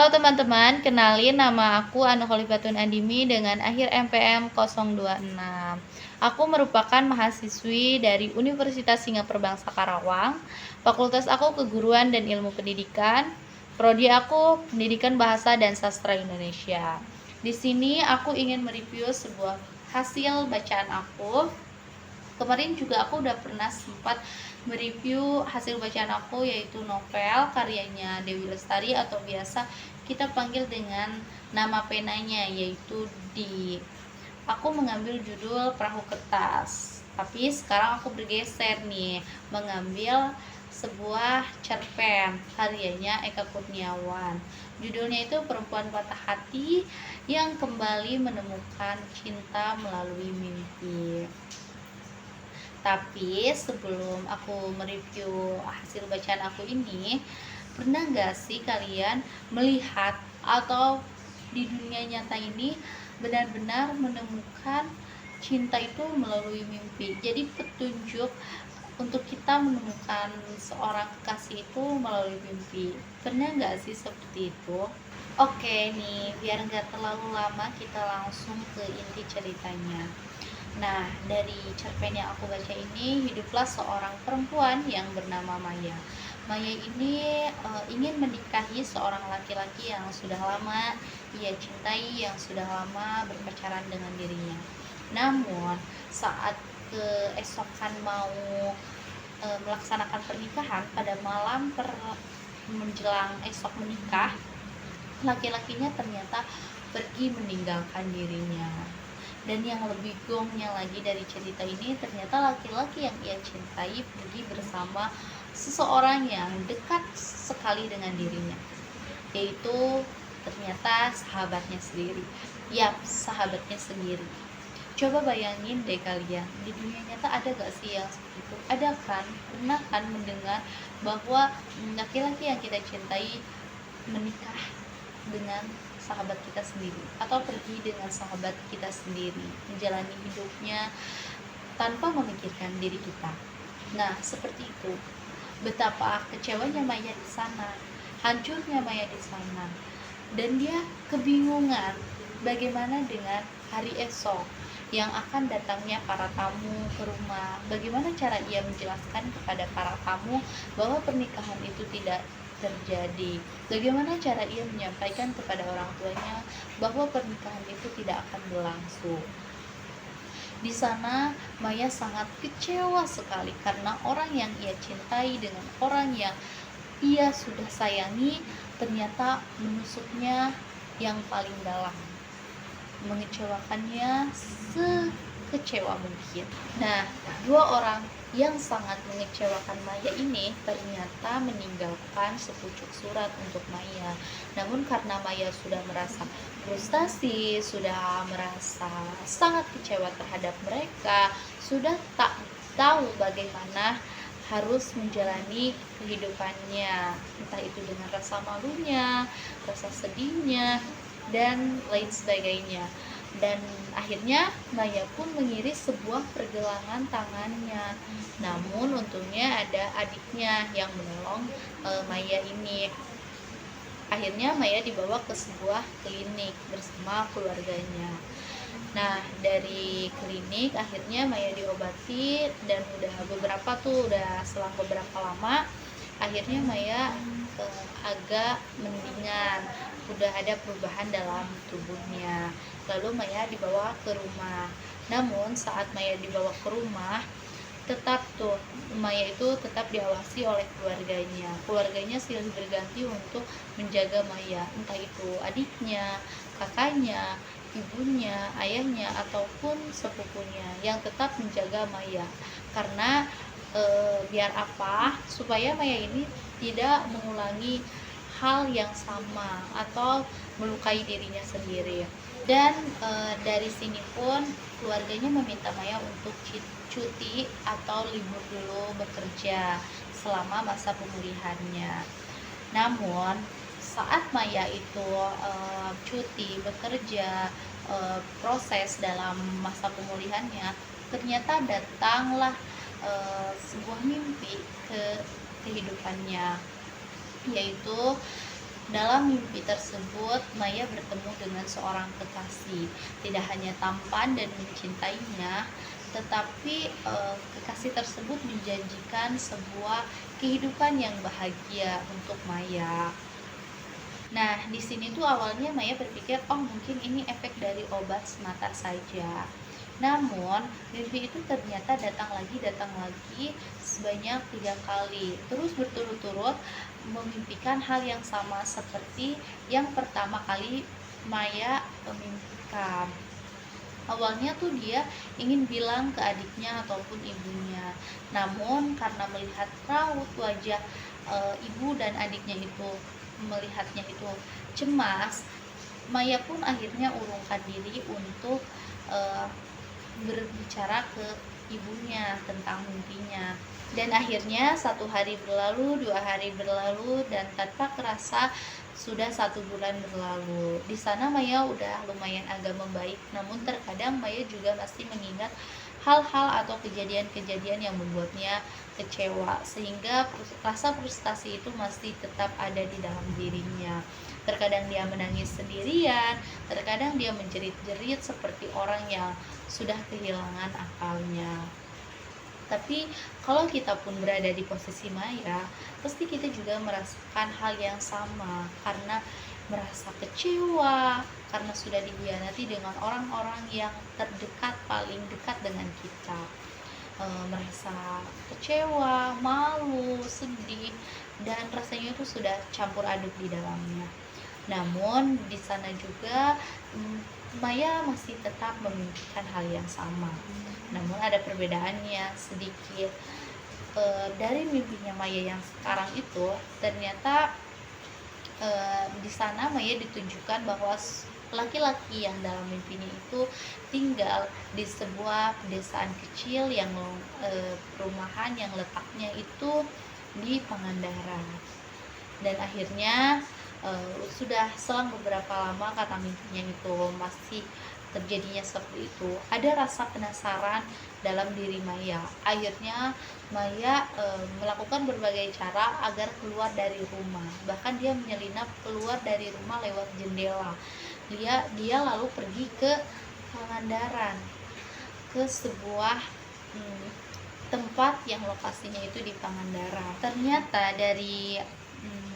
Halo teman-teman, kenalin nama aku Anu Khalifatun Andimi dengan akhir NPM 026. Aku merupakan mahasiswi dari Universitas Singapura Bangsa Karawang. Fakultas aku Keguruan dan Ilmu Pendidikan. Prodi aku Pendidikan Bahasa dan Sastra Indonesia. Di sini aku ingin mereview sebuah hasil bacaan aku. Kemarin juga aku udah pernah sempat mereview hasil bacaan aku, yaitu novel karyanya Dewi Lestari atau biasa kita panggil dengan nama penanya, yaitu Di. Aku mengambil judul Perahu Kertas, tapi sekarang aku bergeser nih mengambil sebuah cerpen karyanya Eka Kurniawan. Judulnya itu Perempuan Patah Hati yang Kembali Menemukan Cinta Melalui Mimpi. Tapi sebelum aku mereview hasil bacaan aku ini, pernah gak sih kalian melihat atau di dunia nyata ini benar-benar menemukan cinta itu melalui mimpi? Jadi petunjuk untuk kita menemukan seorang kekasih itu melalui mimpi. Pernah gak sih seperti itu? Oke nih, biar gak terlalu lama kita langsung ke inti ceritanya. Nah, dari cerpen yang aku baca ini, hiduplah seorang perempuan yang bernama Maya. Maya ini ingin menikahi seorang laki-laki yang sudah lama ia cintai, yang sudah lama berpacaran dengan dirinya. Namun, saat keesokan mau melaksanakan pernikahan, pada malam menjelang esok menikah, laki-lakinya ternyata pergi meninggalkan dirinya. Dan yang lebih gongnya lagi dari cerita ini, ternyata laki-laki yang ia cintai pergi bersama seseorang yang dekat sekali dengan dirinya, yaitu ternyata sahabatnya sendiri. Yap, sahabatnya sendiri. Coba bayangin deh kalian, di dunia nyata ada gak sih yang seperti itu? Ada kan? Pernah kan mendengar bahwa laki-laki yang kita cintai menikah dengan sahabat kita sendiri, atau pergi dengan sahabat kita sendiri, menjalani hidupnya tanpa memikirkan diri kita. Nah, seperti itu. Betapa kecewanya Maya di sana, hancurnya Maya di sana, dan dia kebingungan bagaimana dengan hari esok yang akan datangnya para tamu ke rumah. Bagaimana cara ia menjelaskan kepada para tamu bahwa pernikahan itu tidak terjadi? Bagaimana cara ia menyampaikan kepada orang tuanya bahwa pernikahan itu tidak akan berlangsung? Di sana Maya sangat kecewa sekali karena orang yang ia cintai dengan orang yang ia sudah sayangi ternyata menusuknya yang paling dalam, mengecewakannya sekecewa mungkin. Nah, dua orang yang sangat mengecewakan Maya ini ternyata meninggalkan sepucuk surat untuk Maya. Namun karena Maya sudah merasa frustasi, sudah merasa sangat kecewa terhadap mereka, sudah tak tahu bagaimana harus menjalani kehidupannya, entah itu dengan rasa malunya, rasa sedihnya, dan lain sebagainya. Dan akhirnya Maya pun mengiris sebuah pergelangan tangannya. Namun untungnya ada adiknya yang menolong Maya ini. Akhirnya Maya dibawa ke sebuah klinik bersama keluarganya. Nah, dari klinik akhirnya Maya diobati, dan udah selang beberapa lama akhirnya Maya agak mendingan, udah ada perubahan dalam tubuhnya. Lalu Maya dibawa ke rumah. Namun saat Maya dibawa ke rumah, Maya itu tetap diawasi oleh keluarganya silih berganti untuk menjaga Maya, entah itu adiknya, kakaknya, ibunya, ayahnya, ataupun sepupunya yang tetap menjaga Maya. Karena biar apa? Supaya Maya ini tidak mengulangi hal yang sama atau melukai dirinya sendiri. Dan dari sini pun keluarganya meminta Maya untuk cuti atau libur dulu bekerja selama masa pemulihannya. Namun saat Maya itu cuti bekerja, proses dalam masa pemulihannya, ternyata datanglah sebuah mimpi ke kehidupannya, yaitu Dalam mimpi tersebut, Maya bertemu dengan seorang kekasih. Tidak hanya tampan dan mencintainya, tetapi kekasih tersebut menjanjikan sebuah kehidupan yang bahagia untuk Maya. Nah, di sini tuh awalnya Maya berpikir, oh mungkin ini efek dari obat semata saja. Namun, mimpi itu ternyata datang lagi sebanyak 3 kali. Terus berturut-turut memimpikan hal yang sama seperti yang pertama kali Maya memimpikan. Awalnya tuh dia ingin bilang ke adiknya ataupun ibunya. Namun karena melihat raut wajah ibu dan adiknya itu melihatnya itu cemas, Maya pun akhirnya urungkan diri untuk uh, berbicara ke ibunya tentang mimpinya. Dan akhirnya 1 hari berlalu, 2 hari berlalu, dan tanpa kerasa sudah 1 bulan berlalu. Di sana Maya udah lumayan agak membaik, namun terkadang Maya juga masih mengingat hal-hal atau kejadian-kejadian yang membuatnya kecewa, sehingga rasa frustasi itu masih tetap ada di dalam dirinya. Terkadang dia menangis sendirian, terkadang dia menjerit-jerit seperti orang yang sudah kehilangan akalnya. Tapi kalau kita pun berada di posisi Maya, pasti kita juga merasakan hal yang sama, karena merasa kecewa karena sudah dikhianati dengan orang-orang yang terdekat, paling dekat dengan kita. Merasa kecewa, malu, sedih, dan rasanya itu sudah campur aduk di dalamnya. Namun di sana juga Maya masih tetap memimpikan hal yang sama. Namun ada perbedaannya sedikit. Dari mimpinya Maya yang sekarang itu, ternyata di sana Maya ditunjukkan bahwa laki-laki yang dalam mimpinya itu tinggal di sebuah pedesaan kecil yang perumahan yang letaknya itu di Pangandaran. Dan akhirnya sudah selang beberapa lama, kata mimpinya itu masih terjadinya seperti itu, ada rasa penasaran dalam diri Maya. Akhirnya Maya melakukan berbagai cara agar keluar dari rumah. Bahkan dia menyelinap keluar dari rumah lewat jendela. Dia lalu pergi ke Pangandaran, ke sebuah tempat yang lokasinya itu di Pangandaran. Ternyata dari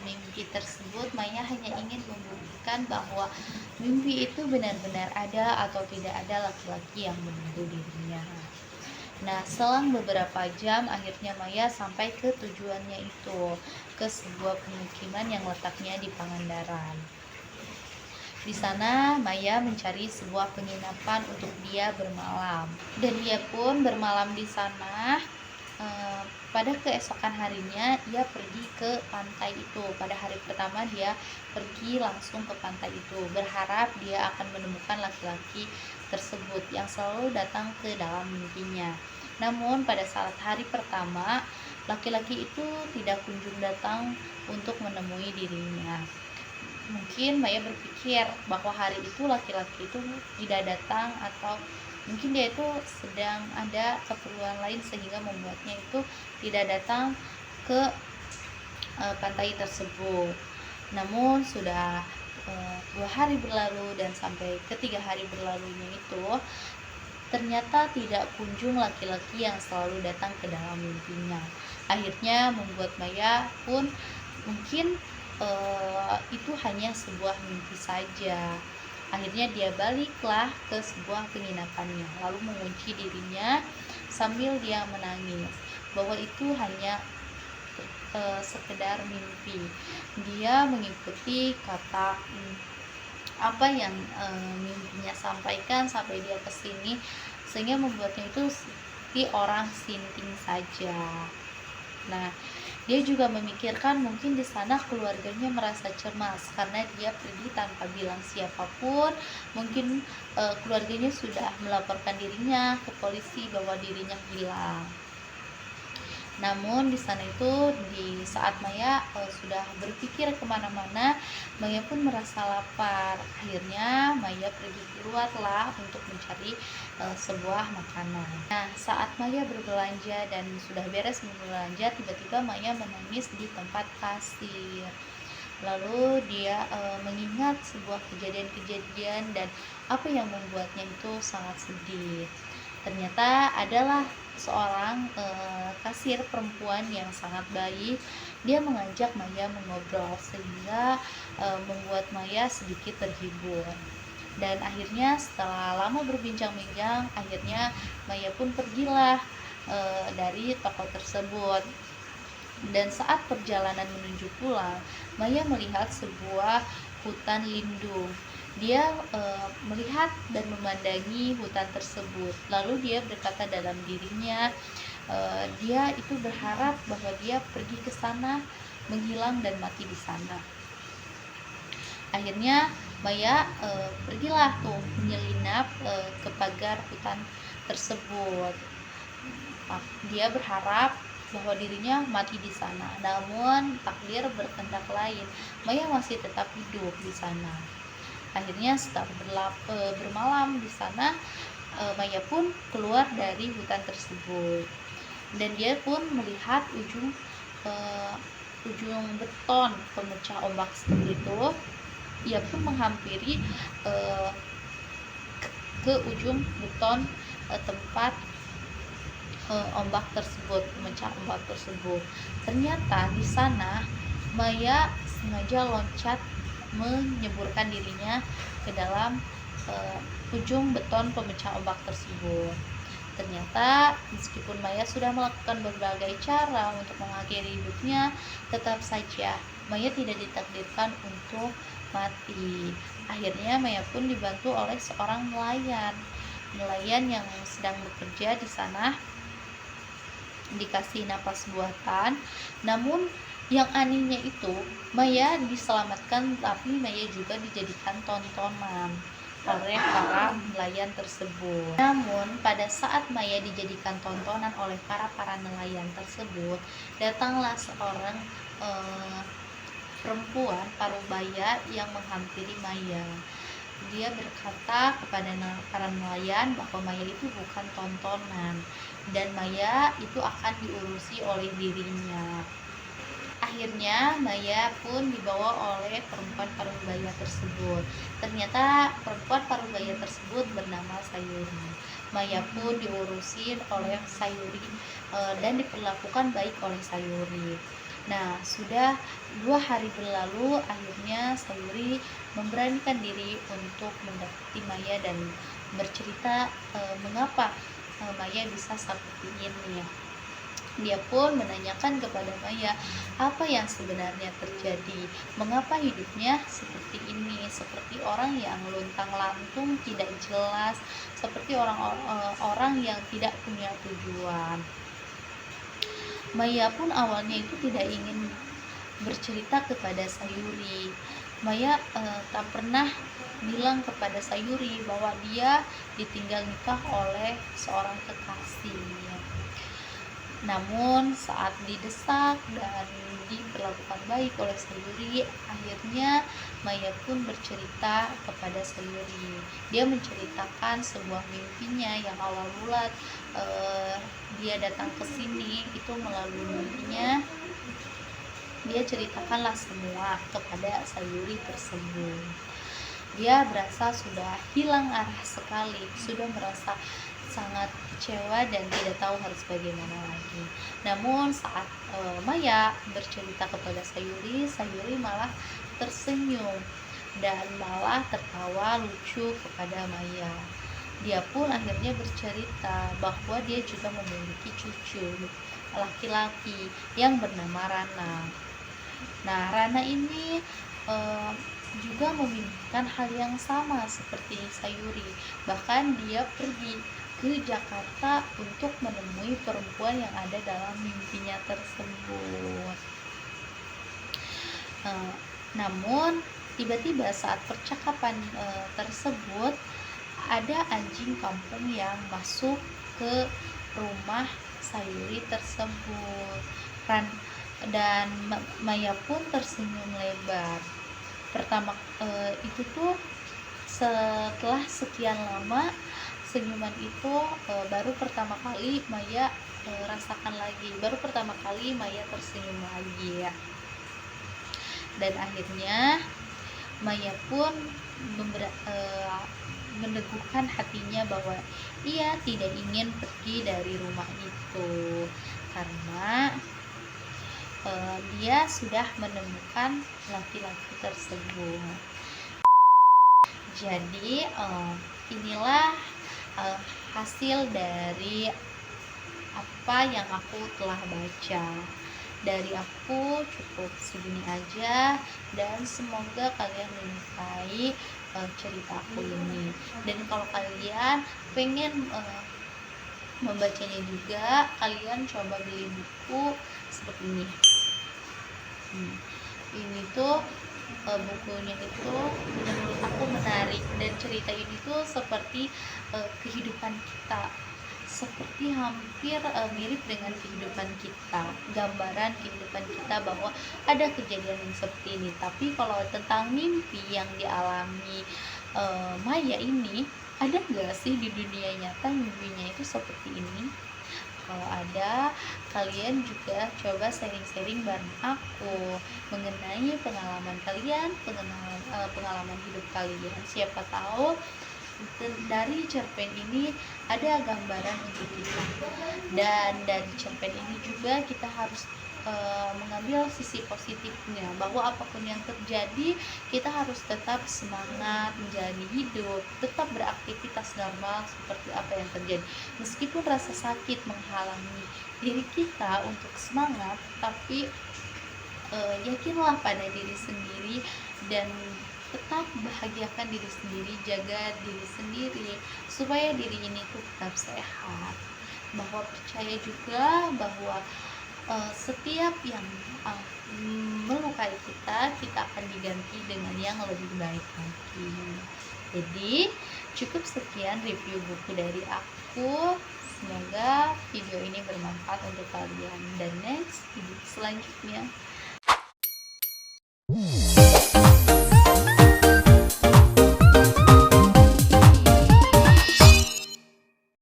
mimpi tersebut Maya hanya ingin membuktikan bahwa mimpi itu benar-benar ada atau tidak ada laki-laki yang menunggu dirinya. Nah, selang beberapa jam akhirnya Maya sampai ke tujuannya itu, ke sebuah pemukiman yang letaknya di Pangandaran. Di sana Maya mencari sebuah penginapan untuk dia bermalam, dan dia pun bermalam di sana. Pada keesokan harinya ia pergi ke pantai itu. Pada hari pertama dia pergi langsung ke pantai itu, berharap dia akan menemukan laki-laki tersebut yang selalu datang ke dalam mimpinya. Namun pada saat hari pertama, laki-laki itu tidak kunjung datang untuk menemui dirinya. Mungkin Maya berpikir bahwa hari itu laki-laki itu tidak datang, atau mungkin dia itu sedang ada keperluan lain sehingga membuatnya itu tidak datang ke pantai tersebut. Namun sudah 2 hari berlalu, dan sampai ke 3 hari berlalunya itu ternyata tidak kunjung laki-laki yang selalu datang ke dalam mimpinya. Akhirnya membuat Maya pun mungkin itu hanya sebuah mimpi saja. Akhirnya dia baliklah ke sebuah penginapannya, lalu mengunci dirinya sambil dia menangis bahwa itu hanya sekedar mimpi. Dia mengikuti kata apa yang mimpinya sampaikan sampai dia kesini, sehingga membuatnya itu seperti orang sinting saja. Nah, dia juga memikirkan mungkin di sana keluarganya merasa cemas karena dia pergi tanpa bilang siapapun. Mungkin keluarganya sudah melaporkan dirinya ke polisi bahwa dirinya hilang. Namun di sana itu, di saat Maya sudah berpikir kemana-mana, Maya pun merasa lapar. Akhirnya Maya pergi keluarlah untuk mencari sebuah makanan. Nah, saat Maya berbelanja dan sudah beres berbelanja, tiba-tiba Maya menangis di tempat kasir. Lalu dia mengingat sebuah kejadian-kejadian dan apa yang membuatnya itu sangat sedih. Ternyata adalah seorang kasir perempuan yang sangat baik. Dia mengajak Maya mengobrol sehingga membuat Maya sedikit terhibur. Dan akhirnya setelah lama berbincang-bincang, akhirnya Maya pun pergilah dari toko tersebut. Dan saat perjalanan menuju pulang, Maya melihat sebuah hutan lindung. Dia melihat dan memandangi hutan tersebut. Lalu dia berkata dalam dirinya, dia itu berharap bahwa dia pergi ke sana, menghilang dan mati di sana. Akhirnya Maya pergilah tuh menyelinap ke pagar hutan tersebut. Dia berharap bahwa dirinya mati di sana. Namun takdir berkehendak lain. Maya masih tetap hidup di sana. Akhirnya setelah bermalam di sana, Maya pun keluar dari hutan tersebut. Dan dia pun melihat ujung beton pemecah ombak seperti itu. Ia pun menghampiri ke ujung beton tempat ombak tersebut, pemecah ombak tersebut. Ternyata di sana Maya sengaja loncat menyeburkan dirinya ke dalam ujung beton pemecah ombak tersebut. Ternyata meskipun Maya sudah melakukan berbagai cara untuk mengakhiri hidupnya, tetap saja Maya tidak ditakdirkan untuk mati. Akhirnya Maya pun dibantu oleh seorang nelayan yang sedang bekerja di sana, dikasih napas buatan. Namun yang anehnya itu, Maya diselamatkan, tapi Maya juga dijadikan tontonan oleh para nelayan tersebut. Namun pada saat Maya dijadikan tontonan oleh para nelayan tersebut, datanglah seorang perempuan parubaya yang menghampiri Maya. Dia berkata kepada para nelayan bahwa Maya itu bukan tontonan dan Maya itu akan diurusi oleh dirinya. Akhirnya Maya pun dibawa oleh perempuan parubaya tersebut. Ternyata perempuan parubaya tersebut bernama Sayuri. Maya pun diurusin oleh Sayuri dan diperlakukan baik oleh Sayuri. Nah, sudah 2 hari berlalu, akhirnya Sayuri memberanikan diri untuk mendekati Maya dan bercerita mengapa Maya bisa seperti ini. Dia pun menanyakan kepada Maya apa yang sebenarnya terjadi, mengapa hidupnya seperti ini, seperti orang yang luntang-lantung, tidak jelas, seperti orang yang tidak punya tujuan. Maya pun awalnya itu tidak ingin bercerita kepada Sayuri. Maya tak pernah bilang kepada Sayuri bahwa dia ditinggal nikah oleh seorang kekasih. Namun saat didesak dan diperlakukan baik oleh Sayuri, akhirnya Maya pun bercerita kepada Sayuri. Dia menceritakan sebuah mimpinya yang awal mula dia datang ke sini itu melalui mimpinya. Dia ceritakanlah semua kepada Sayuri tersebut. Dia berasa sudah hilang arah sekali, sudah merasa sangat kecewa dan tidak tahu harus bagaimana lagi. Namun saat Maya bercerita kepada Sayuri, Sayuri malah tersenyum dan malah tertawa lucu kepada Maya. Dia pun akhirnya bercerita bahwa dia juga memiliki cucu laki-laki yang bernama Rana. Nah, Rana ini juga memimpikan hal yang sama seperti Sayuri. Bahkan dia pergi ke Jakarta untuk menemui perempuan yang ada dalam mimpinya tersebut. Namun tiba-tiba saat percakapan tersebut, ada anjing kampung yang masuk ke rumah Sayuri tersebut, dan Maya pun tersenyum lebar. Pertama itu tuh setelah sekian lama senyuman itu baru pertama kali Maya rasakan lagi, baru pertama kali Maya tersenyum lagi ya. Dan akhirnya Maya pun meneguhkan hatinya bahwa ia tidak ingin pergi dari rumah itu karena dia sudah menemukan laki-laki tersebut. Jadi inilah hasil dari apa yang aku telah baca. Dari aku cukup segini aja, dan semoga kalian menyukai cerita aku ini. Dan kalau kalian pengen membacanya juga, kalian coba beli buku seperti ini. Ini tuh bukunya itu menurut aku menarik, dan cerita ini tuh seperti kehidupan kita, seperti hampir mirip dengan kehidupan kita, gambaran kehidupan kita bahwa ada kejadian yang seperti ini. Tapi kalau tentang mimpi yang dialami Maya ini, ada nggak sih di dunia nyata mimpinya itu seperti ini? Kalau ada, kalian juga coba sharing-sharing bareng aku mengenai pengalaman kalian, pengalaman hidup kalian. Siapa tahu dari cerpen ini ada gambaran untuk kita, dan dari cerpen ini juga kita harus mengambil sisi positifnya, bahwa apapun yang terjadi kita harus tetap semangat menjalani hidup, tetap beraktivitas normal seperti apa yang terjadi. Meskipun rasa sakit menghalangi diri kita untuk semangat, tapi yakinlah pada diri sendiri dan tetap bahagiakan diri sendiri, jaga diri sendiri supaya diri ini tetap sehat. Bahwa percaya juga bahwa setiap yang melukai kita, kita akan diganti dengan yang lebih baik lagi. Jadi cukup sekian review buku dari aku. Semoga video ini bermanfaat untuk kalian, dan next video selanjutnya